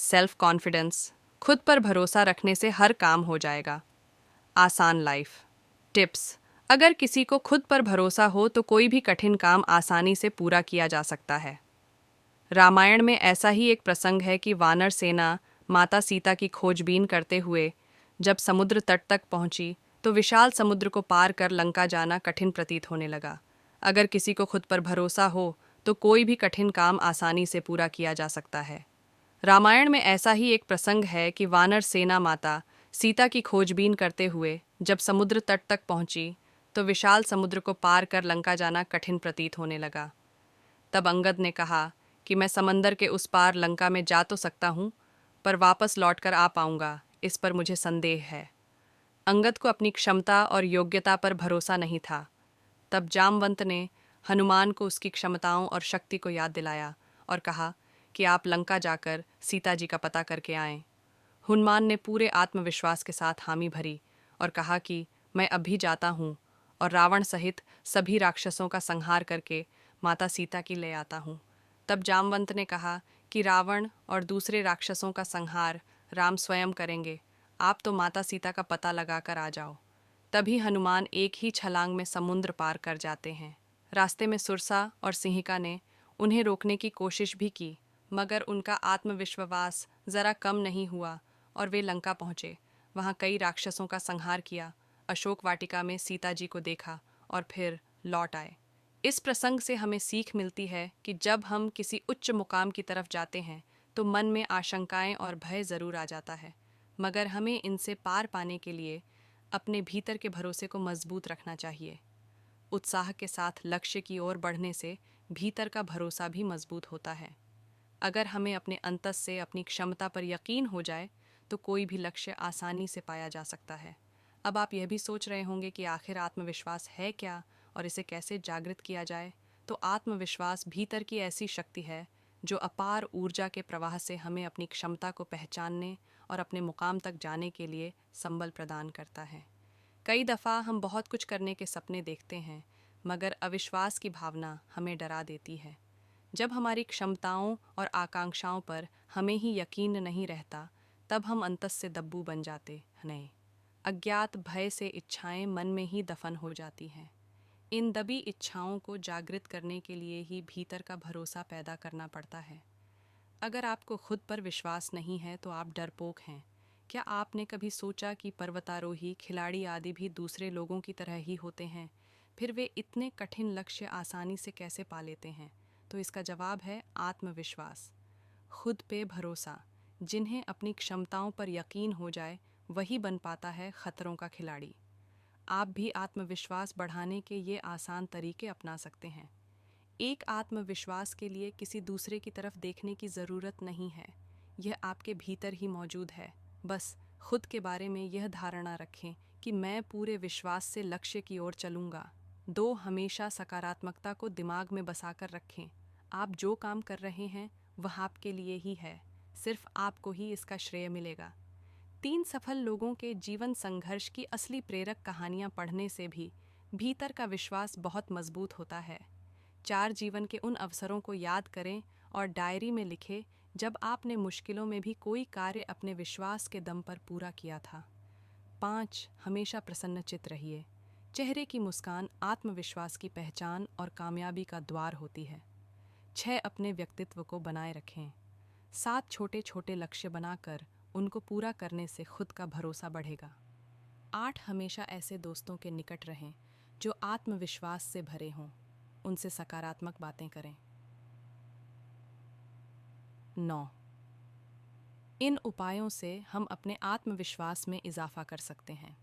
Self confidence, खुद पर भरोसा रखने से हर काम हो जाएगा। आसान लाइफ टिप्स। अगर किसी को खुद पर भरोसा हो तो कोई भी कठिन काम आसानी से पूरा किया जा सकता है। रामायण में ऐसा ही एक प्रसंग है कि वानर सेना माता सीता की खोजबीन करते हुए जब समुद्र तट तक पहुंची तो विशाल समुद्र को पार कर लंका जाना कठिन प्रतीत होने लगा। अगर किसी को खुद पर भरोसा हो तो कोई भी कठिन काम आसानी से पूरा किया जा सकता है। रामायण में ऐसा ही एक प्रसंग है कि वानर सेना माता सीता की खोजबीन करते हुए जब समुद्र तट तक पहुंची तो विशाल समुद्र को पार कर लंका जाना कठिन प्रतीत होने लगा। तब अंगद ने कहा कि मैं समंदर के उस पार लंका में जा तो सकता हूँ, पर वापस लौटकर आ पाऊंगा इस पर मुझे संदेह है। अंगद को अपनी क्षमता और योग्यता पर भरोसा नहीं था। तब जामवंत ने हनुमान को उसकी क्षमताओं और शक्ति को याद दिलाया और कहा कि आप लंका जाकर सीता जी का पता करके आएं। हनुमान ने पूरे आत्मविश्वास के साथ हामी भरी और कहा कि मैं अभी जाता हूँ और रावण सहित सभी राक्षसों का संहार करके माता सीता की ले आता हूँ। तब जामवंत ने कहा कि रावण और दूसरे राक्षसों का संहार राम स्वयं करेंगे, आप तो माता सीता का पता लगाकर आ जाओ। तभी हनुमान एक ही छलांग में समुद्र पार कर जाते हैं। रास्ते में सुरसा और सिंहिका ने उन्हें रोकने की कोशिश भी की, मगर उनका आत्मविश्वास जरा कम नहीं हुआ और वे लंका पहुंचे। वहां कई राक्षसों का संहार किया, अशोक वाटिका में सीता जी को देखा और फिर लौट आए। इस प्रसंग से हमें सीख मिलती है कि जब हम किसी उच्च मुकाम की तरफ जाते हैं तो मन में आशंकाएं और भय जरूर आ जाता है, मगर हमें इनसे पार पाने के लिए अपने भीतर के भरोसे को मजबूत रखना चाहिए। उत्साह के साथ लक्ष्य की ओर बढ़ने से भीतर का भरोसा भी मजबूत होता है। अगर हमें अपने अंतस से अपनी क्षमता पर यकीन हो जाए तो कोई भी लक्ष्य आसानी से पाया जा सकता है। अब आप यह भी सोच रहे होंगे कि आखिर आत्मविश्वास है क्या और इसे कैसे जागृत किया जाए। तो आत्मविश्वास भीतर की ऐसी शक्ति है जो अपार ऊर्जा के प्रवाह से हमें अपनी क्षमता को पहचानने और अपने मुकाम तक जाने के लिए संबल प्रदान करता है। कई दफ़ा हम बहुत कुछ करने के सपने देखते हैं, मगर अविश्वास की भावना हमें डरा देती है। जब हमारी क्षमताओं और आकांक्षाओं पर हमें ही यकीन नहीं रहता, तब हम अंतस से दब्बू बन जाते नहीं। अज्ञात भय से इच्छाएं मन में ही दफन हो जाती हैं। इन दबी इच्छाओं को जागृत करने के लिए ही भीतर का भरोसा पैदा करना पड़ता है। अगर आपको खुद पर विश्वास नहीं है तो आप डरपोक हैं। क्या आपने कभी सोचा कि पर्वतारोही, खिलाड़ी आदि भी दूसरे लोगों की तरह ही होते हैं, फिर वे इतने कठिन लक्ष्य आसानी से कैसे पा लेते हैं? तो इसका जवाब है आत्मविश्वास, खुद पे भरोसा। जिन्हें अपनी क्षमताओं पर यकीन हो जाए वही बन पाता है खतरों का खिलाड़ी। आप भी आत्मविश्वास बढ़ाने के ये आसान तरीके अपना सकते हैं। एक आत्मविश्वास के लिए किसी दूसरे की तरफ देखने की ज़रूरत नहीं है, यह आपके भीतर ही मौजूद है। बस खुद के बारे में यह धारणा रखें कि मैं पूरे विश्वास से लक्ष्य की ओर चलूँगा। 2, हमेशा सकारात्मकता को दिमाग में बसाकर रखें। आप जो काम कर रहे हैं वह आपके लिए ही है, सिर्फ आपको ही इसका श्रेय मिलेगा। 3, सफल लोगों के जीवन संघर्ष की असली प्रेरक कहानियाँ पढ़ने से भी भीतर का विश्वास बहुत मजबूत होता है। 4, जीवन के उन अवसरों को याद करें और डायरी में लिखें जब आपने मुश्किलों में भी कोई कार्य अपने विश्वास के दम पर पूरा किया था। 5, हमेशा प्रसन्नचित्त रहिए। चेहरे की मुस्कान आत्मविश्वास की पहचान और कामयाबी का द्वार होती है। 6, अपने व्यक्तित्व को बनाए रखें। 7, छोटे छोटे लक्ष्य बनाकर उनको पूरा करने से खुद का भरोसा बढ़ेगा। 8, हमेशा ऐसे दोस्तों के निकट रहें जो आत्मविश्वास से भरे हों, उनसे सकारात्मक बातें करें। 9, इन उपायों से हम अपने आत्मविश्वास में इजाफा कर सकते हैं।